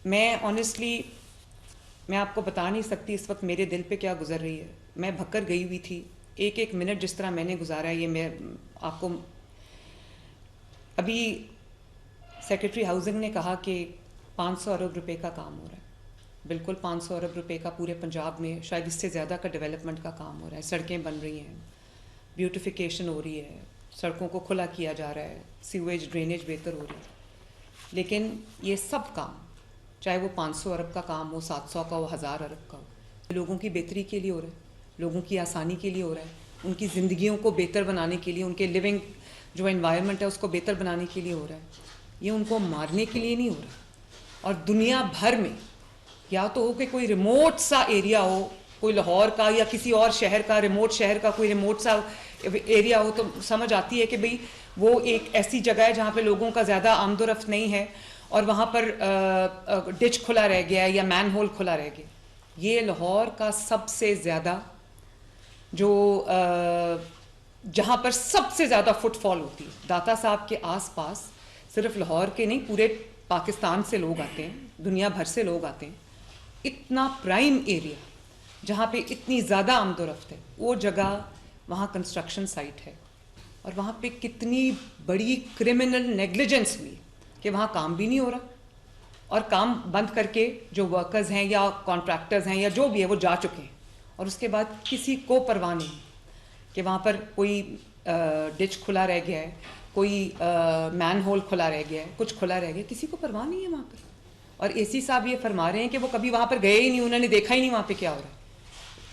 میں آنیسٹلی میں آپ کو بتا نہیں سکتی اس وقت میرے دل پہ کیا گزر رہی ہے. میں بھکر گئی ہوئی تھی. ایک ایک منٹ جس طرح میں نے گزارا ہے یہ میں آپ کو. ابھی سیکرٹری ہاؤسنگ نے کہا کہ 500 ارب روپے کا کام ہو رہا ہے. بالکل 500 ارب روپے کا پورے پنجاب میں, شاید اس سے زیادہ کا ڈیولپمنٹ کا کام ہو رہا ہے. سڑکیں بن رہی ہیں, بیوٹیفیکیشن ہو رہی ہے, سڑکوں کو کھلا کیا جا رہا ہے, سیویج ڈرینیج بہتر ہو رہی ہے. لیکن یہ سب کام, چاہے وہ 500 ارب کا کام ہو, 700 کا ہو, 1000 ارب کا ہو, لوگوں کی بہتری کے لیے ہو رہا ہے, لوگوں کی آسانی کے لیے ہو رہا ہے, ان کی زندگیوں کو بہتر بنانے کے لیے, ان کے لیونگ جو انوائرمنٹ ہے اس کو بہتر بنانے کے لیے ہو رہا ہے. یہ ان کو مارنے کے لیے نہیں ہو رہا. اور دنیا بھر میں یا تو ہو کہ کوئی ریموٹ سا ایریا ہو, کوئی لاہور کا یا کسی اور شہر کا, ریموٹ شہر کا کوئی ریموٹ سا ایریا ہو, تو سمجھ آتی ہے کہ بھئی وہ ایک ایسی جگہ ہے جہاں پہ لوگوں کا زیادہ آمد و رفت نہیں ہے اور وہاں پر ڈچ کھلا رہ گیا ہے یا مین ہول کھلا رہ گیا. یہ لاہور کا سب سے زیادہ جو جہاں پر سب سے زیادہ فٹ فال ہوتی ہے, داتا صاحب کے آس پاس صرف لاہور کے نہیں پورے پاکستان سے لوگ آتے ہیں, دنیا بھر سے لوگ آتے ہیں. اتنا پرائم ایریا جہاں پہ اتنی زیادہ آمد و رفت ہے, وہ جگہ وہاں کنسٹرکشن سائٹ ہے. اور وہاں پہ کتنی بڑی کرمنل نیگلیجنس ہوئی کہ وہاں کام بھی نہیں ہو رہا, اور کام بند کر کے جو ورکرز ہیں یا کانٹریکٹرز ہیں یا جو بھی ہے وہ جا چکے ہیں. اور اس کے بعد کسی کو پرواہ نہیں کہ وہاں پر کوئی ڈچ کھلا رہ گیا ہے, کوئی مین ہول کھلا رہ گیا ہے, کچھ کھلا رہ گیا, کسی کو پرواہ نہیں ہے وہاں پر. اور اے سی صاحب یہ فرما رہے ہیں کہ وہ کبھی وہاں پر گئے ہی نہیں, انہوں نے دیکھا ہی نہیں وہاں پہ کیا ہو رہا ہے.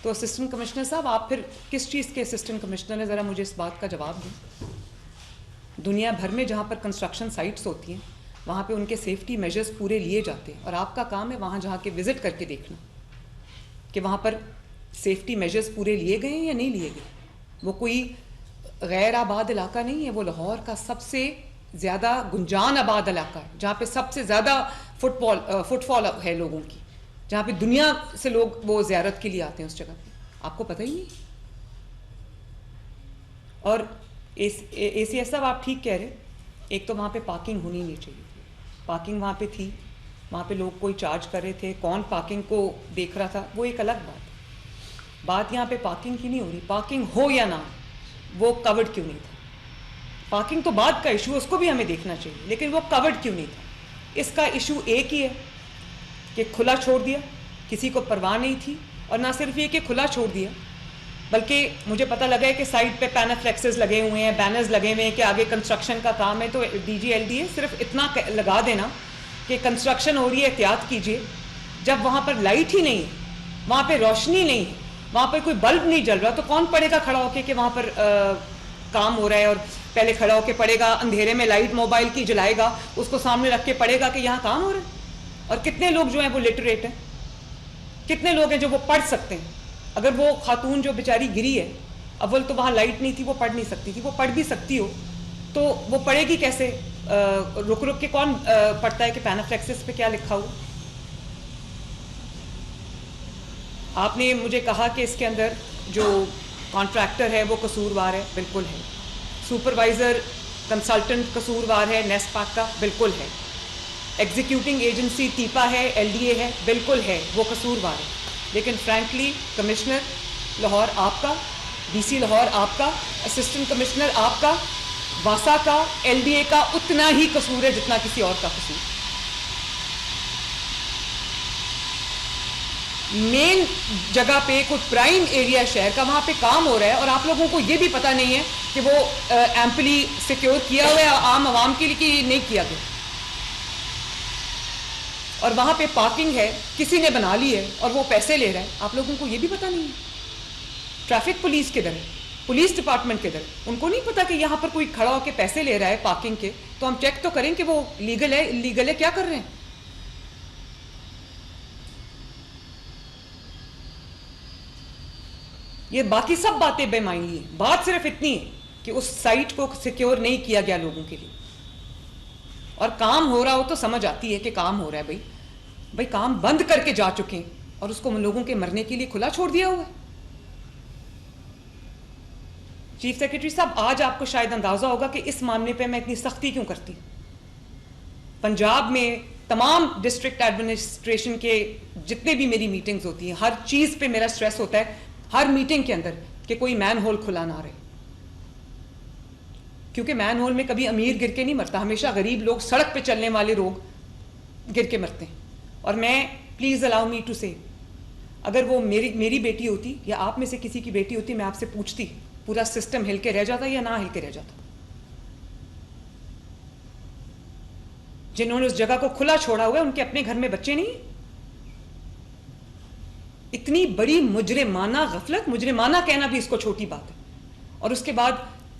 تو اسسٹنٹ کمشنر صاحب, آپ پھر کس چیز کے اسسٹنٹ کمشنر ہیں, ذرا مجھے اس بات کا جواب دیں. دنیا بھر میں جہاں پر کنسٹرکشن سائٹس ہوتی ہیں وہاں پہ ان کے سیفٹی میجرز پورے لیے جاتے ہیں, اور آپ کا کام ہے وہاں جہاں کے وزٹ کر کے دیکھنا کہ وہاں پر سیفٹی میجرز پورے لیے گئے ہیں یا نہیں لیے گئے. وہ کوئی غیر آباد علاقہ نہیں ہے, وہ لاہور کا سب سے زیادہ گنجان آباد علاقہ ہے, جہاں پہ سب سے زیادہ فٹ فال ہے لوگوں کی, جہاں پہ دنیا سے لوگ وہ زیارت کے لیے آتے ہیں اس جگہ پہ. آپ کو پتہ ہی نہیں. اور اے سی ایس صاحب آپ ٹھیک کہہ رہے, ایک تو وہاں پہ پارکنگ ہونی نہیں چاہیے. پارکنگ وہاں پہ تھی, وہاں پہ لوگ کوئی چارج کر رہے تھے, کون پارکنگ کو دیکھ رہا تھا وہ ایک الگ بات. بات یہاں پہ پارکنگ کی نہیں ہو رہی. پارکنگ ہو یا نہ, وہ کورڈ کیوں نہیں تھا. پارکنگ تو بعد کا ایشو ہے, اس کو بھی ہمیں دیکھنا چاہیے, لیکن وہ کورڈ کیوں نہیں تھا. اس کا ایشو ایک ہی ہے کہ کھلا چھوڑ دیا, کسی کو پرواہ نہیں تھی. اور نہ صرف یہ کہ کھلا چھوڑ دیا, بلکہ مجھے پتہ لگا ہے کہ سائٹ پہ پینافلیکسز لگے ہوئے ہیں, بینرز لگے ہوئے ہیں کہ آگے کنسٹرکشن کا کام ہے. تو D G L D A صرف اتنا لگا دینا کہ کنسٹرکشن ہو رہی ہے, احتیاط کیجیے. جب وہاں پر لائٹ ہی نہیں ہے, وہاں پہ روشنی نہیں ہے, وہاں پہ کوئی بلب نہیں جل رہا, تو کون پڑھے گا کھڑا ہو کے کہ وہاں پر کام ہو رہا ہے. اور پہلے کھڑا ہو کے پڑھے گا, اندھیرے میں لائٹ موبائل کی جلائے گا, اس کو سامنے رکھ کے پڑھے گا کہ یہاں کام ہو رہا ہے. اور کتنے لوگ جو ہیں وہ لٹریٹ ہیں, کتنے لوگ ہیں جو وہ پڑھ سکتے ہیں. اگر وہ خاتون جو بیچاری گری ہے, اول تو وہاں لائٹ نہیں تھی, وہ پڑھ نہیں سکتی تھی. وہ پڑھ بھی سکتی ہو تو وہ پڑھے گی کیسے؟ رک رک کے کون پڑھتا ہے کہ پینافلیکسس پہ کیا لکھا ہو. آپ نے مجھے کہا کہ اس کے اندر جو کانٹریکٹر ہے وہ قصوروار ہے, بالکل ہے. سپروائزر کنسلٹنٹ قصوروار ہے نیسپاک کا, بالکل ہے. ایگزیکیوٹنگ ایجنسی ٹیپا ہے, ایل ڈی اے ہے, بالکل ہے, وہ قصوروار ہے. لیکن فرینکلی کمشنر لاہور آپ کا, ڈی سی لاہور آپ کا, اسسٹنٹ کمشنر آپ کا, واسا کا, ایل ڈی اے کا اتنا ہی قصور ہے جتنا کسی اور کا قصور. مین جگہ پہ کوئی پرائم ایریا شہر کا, وہاں پہ کام ہو رہا ہے, اور آپ لوگوں کو یہ بھی پتہ نہیں ہے کہ وہ ایمپلی سیکیور کیا ہوا ہے عام عوام کے لیے کہ نہیں کیا گیا. اور وہاں پہ پارکنگ ہے, کسی نے بنا لی ہے اور وہ پیسے لے رہا ہے, آپ لوگوں کو یہ بھی پتہ نہیں ہے. ٹریفک پولیس کدھر ہے, پولیس ڈپارٹمنٹ کدھر ہے, ان کو نہیں پتہ کہ یہاں پر کوئی کھڑا ہو کے پیسے لے رہا ہے پارکنگ کے, تو ہم چیک تو کریں کہ وہ لیگل ہے انلیگل ہے, کیا کر رہے ہیں. یہ باقی سب باتیں بے معنی ہیں. بات صرف اتنی ہے کہ اس سائٹ کو سیکیور نہیں کیا گیا لوگوں کے لیے. اور کام ہو رہا ہو تو سمجھ آتی ہے کہ کام ہو رہا ہے. بھائی کام بند کر کے جا چکے ہیں اور اس کو لوگوں کے مرنے کے لیے کھلا چھوڑ دیا ہوا ہے. چیف سیکرٹری صاحب, آج آپ کو شاید اندازہ ہوگا کہ اس معاملے پہ میں اتنی سختی کیوں کرتی. پنجاب میں تمام ڈسٹرکٹ ایڈمنسٹریشن کے جتنے بھی میری میٹنگز ہوتی ہیں, ہر چیز پہ میرا اسٹریس ہوتا ہے ہر میٹنگ کے اندر کہ کوئی مین ہول کھلا نہ رہے, کیونکہ مین ہول میں کبھی امیر گر کے نہیں مرتا, ہمیشہ غریب لوگ, سڑک پہ چلنے والے لوگ گر کے مرتے ہیں. اور میں, پلیز الاؤ می ٹو سے, اگر وہ میری بیٹی ہوتی یا آپ میں سے کسی کی بیٹی ہوتی, میں آپ سے پوچھتی پورا سسٹم ہل کے رہ جاتا یا نہ ہل کے رہ جاتا. جنہوں نے اس جگہ کو کھلا چھوڑا ہوا ہے ان کے اپنے گھر میں بچے نہیں. اتنی بڑی مجرمانہ غفلت, مجرمانہ کہنا بھی اس کو چھوٹی بات ہے. اور اس کے بعد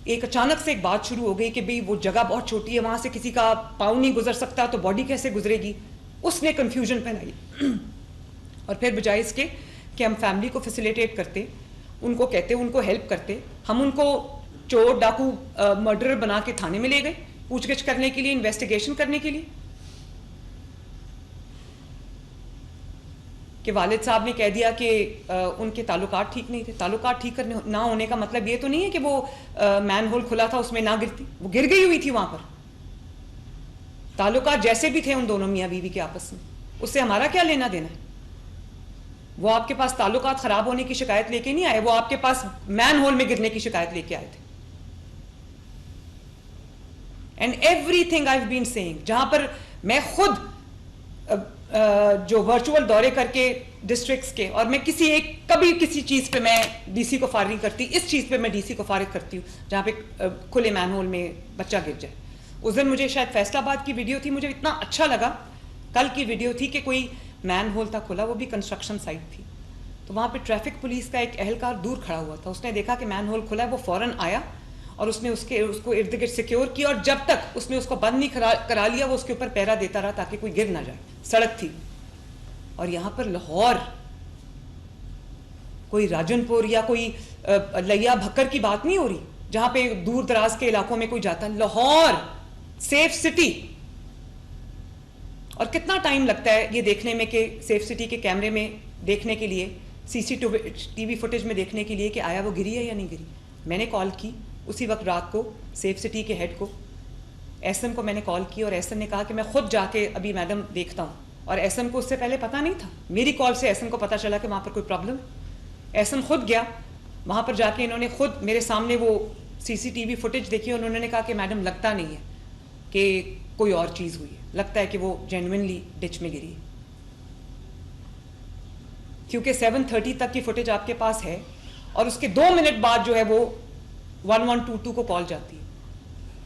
ایک اچانک سے ایک بات شروع ہو گئی کہ بھئی وہ جگہ بہت چھوٹی ہے, وہاں سے کسی کا پاؤں نہیں گزر سکتا, تو باڈی کیسے گزرے گی. اس نے کنفیوژن پھیلائی. اور پھر بجائے اس کے کہ ہم فیملی کو فیسیلیٹیٹ کرتے, ان کو کہتے, ان کو ہیلپ کرتے, ہم ان کو چور, ڈاکو, مرڈرر بنا کے تھانے میں لے گئے پوچھ گچھ کرنے کے لیے, انویسٹیگیشن کرنے کے لیے. کہ والد صاحب نے کہہ دیا کہ ان کے تعلقات ٹھیک نہیں تھے. تعلقات ٹھیک کرنے نہ ہونے کا مطلب یہ تو نہیں ہے کہ وہ مین ہول کھلا تھا اس میں نہ گرتی, وہ گر گئی ہوئی تھی وہاں پر. تعلقات جیسے بھی تھے ان دونوں میاں بیوی کے آپس میں, اس سے ہمارا کیا لینا دینا ہے. وہ آپ کے پاس تعلقات خراب ہونے کی شکایت لے کے نہیں آئے, وہ آپ کے پاس مین ہول میں گرنے کی شکایت لے کے آئے تھے. And everything I have been seeing, جہاں پر میں خود جو ورچوئل دورے کر کے ڈسٹرکٹس کے, اور میں کسی ایک کبھی کسی چیز پہ میں ڈی سی کو فارغ کرتی, اس چیز پہ میں ڈی سی کو فارغ کرتی ہوں جہاں پہ کھلے مین ہول میں بچہ گر جائے. اس دن مجھے شاید فیصل آباد کی ویڈیو تھی, مجھے اتنا اچھا لگا, کل کی ویڈیو تھی کہ کوئی مین ہول تھا کھلا, وہ بھی کنسٹرکشن سائٹ تھی. تو وہاں پہ ٹریفک پولیس کا ایک اہلکار دور کھڑا ہوا تھا, اس نے دیکھا کہ مین ہول کھلا ہے, وہ فوراً آیا اور اس نے اس کو ارد گرد سیکیور کیا, اور جب تک اس نے اس کو بند نہیں کرا لیا وہ اس کے اوپر پیرا دیتا رہا تاکہ کوئی گر نہ جائے. سڑک تھی, اور یہاں پر لاہور کوئی راجن پور یا کوئی لیا بھکر کی بات نہیں ہو رہی جہاں پہ دور دراز کے علاقوں میں کوئی جاتا. Lahore safe city. اور کتنا ٹائم لگتا ہے یہ دیکھنے میں کہ سیف سٹی کے کیمرے میں دیکھنے کے لیے, سی سی ٹی وی فوٹیج میں دیکھنے کے لیے کہ آیا وہ گری ہے یا نہیں گری. میں نے کال کی اسی وقت رات کو سیف سٹی کے ہیڈ کو, ایس ایم کو میں نے کال کی, اور ایس ایم نے کہا کہ میں خود جا کے ابھی میڈم دیکھتا ہوں. اور ایس ایم کو اس سے پہلے پتہ نہیں تھا, میری کال سے ایس ایم کو پتہ چلا کہ وہاں پر کوئی پرابلم ہے. ایس ایم خود گیا وہاں پر, جا کے انہوں نے خود میرے سامنے وہ سی سی ٹی وی فوٹیج دیکھی, اور انہوں نے کہا کہ میڈم لگتا نہیں ہے کہ کوئی اور چیز ہوئی ہے, لگتا ہے کہ وہ جینوئنلی ڈچ میں گری ہے. کیونکہ 7:30 تک کی فوٹیج آپ کے پاس ہے, اور اس کے 2 منٹ بعد جو ہے وہ 1122 کو کال جاتی ہے.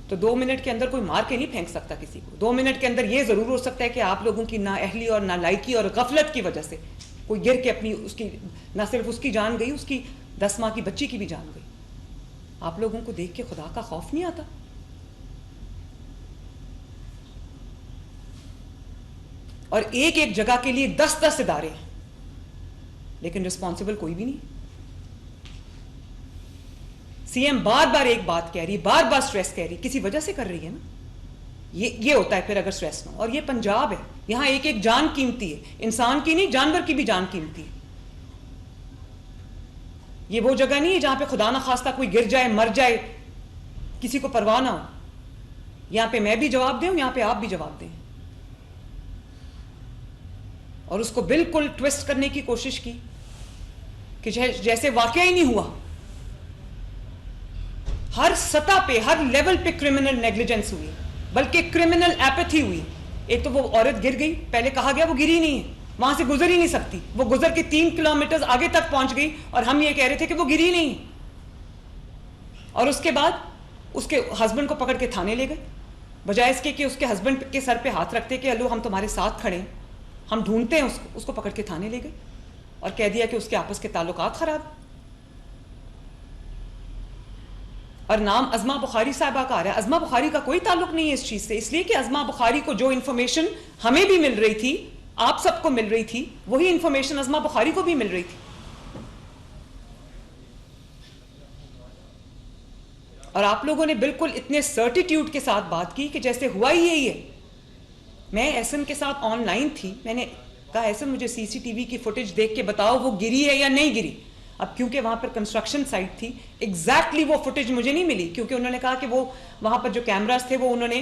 تو 2 منٹ کے اندر کوئی مار کے نہیں پھینک سکتا کسی کو. 2 منٹ کے اندر یہ ضرور ہو سکتا ہے کہ آپ لوگوں کی نااہلی اور نالائکی اور غفلت کی وجہ سے کوئی گر کے اپنی, اس کی نہ صرف اس کی جان گئی, اس کی 10 ماہ کی بچی کی بھی جان گئی. آپ لوگوں کو دیکھ کے خدا کا خوف نہیں آتا؟ اور ایک ایک جگہ کے لیے 10 ادارے ہیں, لیکن رسپانسبل کوئی بھی نہیں. سی ایم بار بار ایک بات کہہ رہی, بار بار سٹریس کہہ رہی, کسی وجہ سے کر رہی ہے نا. یہ ہوتا ہے پھر اگر سٹریس نہ ہو. اور یہ پنجاب ہے, یہاں ایک ایک جان قیمتی ہے, انسان کی نہیں جانور کی بھی جان قیمتی ہے. یہ وہ جگہ نہیں ہے جہاں پہ خدا نخواستہ کوئی گر جائے, مر جائے, کسی کو پرواہ نہ ہو. یہاں پہ میں بھی جواب دوں, یہاں پہ آپ بھی جواب دیں. اور اس کو بالکل ٹویسٹ کرنے کی کوشش کی کہ جیسے واقعہ ہی نہیں ہوا. ہر سطح پہ, ہر لیول پہ کرمنل نیگلیجنس ہوئی, بلکہ کرمنل ایپتھی ہوئی. ایک تو وہ عورت گر گئی, پہلے کہا گیا وہ گری نہیں ہے, وہاں سے گزر ہی نہیں سکتی, وہ گزر کے 3 کلومیٹر آگے تک پہنچ گئی, اور ہم یہ کہہ رہے تھے کہ وہ گری نہیں. اور اس کے بعد اس کے ہسبینڈ کو پکڑ کے تھانے لے گئے, بجائے اس کے کہ اس کے ہسبینڈ کے سر پہ ہاتھ رکھتے کہ الو ہم تمہارے ساتھ کھڑے ہیں, ہم ڈھونڈتے ہیں اس کو پکڑ کے تھانے لے گئے, اور کہہ دیا کہ اس کے آپس کے تعلقات خراب. اور نام ازما بخاری صاحبہ کا آ رہا ہے. ازما بخاری کا کوئی تعلق نہیں ہے اس چیز سے, اس لیے کہ ازما بخاری کو جو انفارمیشن ہمیں بھی مل رہی تھی, آپ سب کو مل رہی تھی, وہی انفارمیشن ازما بخاری کو بھی مل رہی تھی. اور آپ لوگوں نے بالکل اتنے سرٹیٹیوڈ کے ساتھ بات کی کہ جیسے ہوا ہی یہی ہے. میں ایس ایم کے ساتھ آن لائن تھی, میں نے کہا ایس ایم مجھے سی سی ٹی وی کی فوٹیج دیکھ کے بتاؤ وہ گری ہے یا نہیں گری. اب کیونکہ وہاں پر کنسٹرکشن سائٹ تھی, ایگزیکٹلی وہ فوٹیج مجھے نہیں ملی, کیونکہ انہوں نے کہا کہ وہ وہاں پر جو کیمراز تھے وہ انہوں نے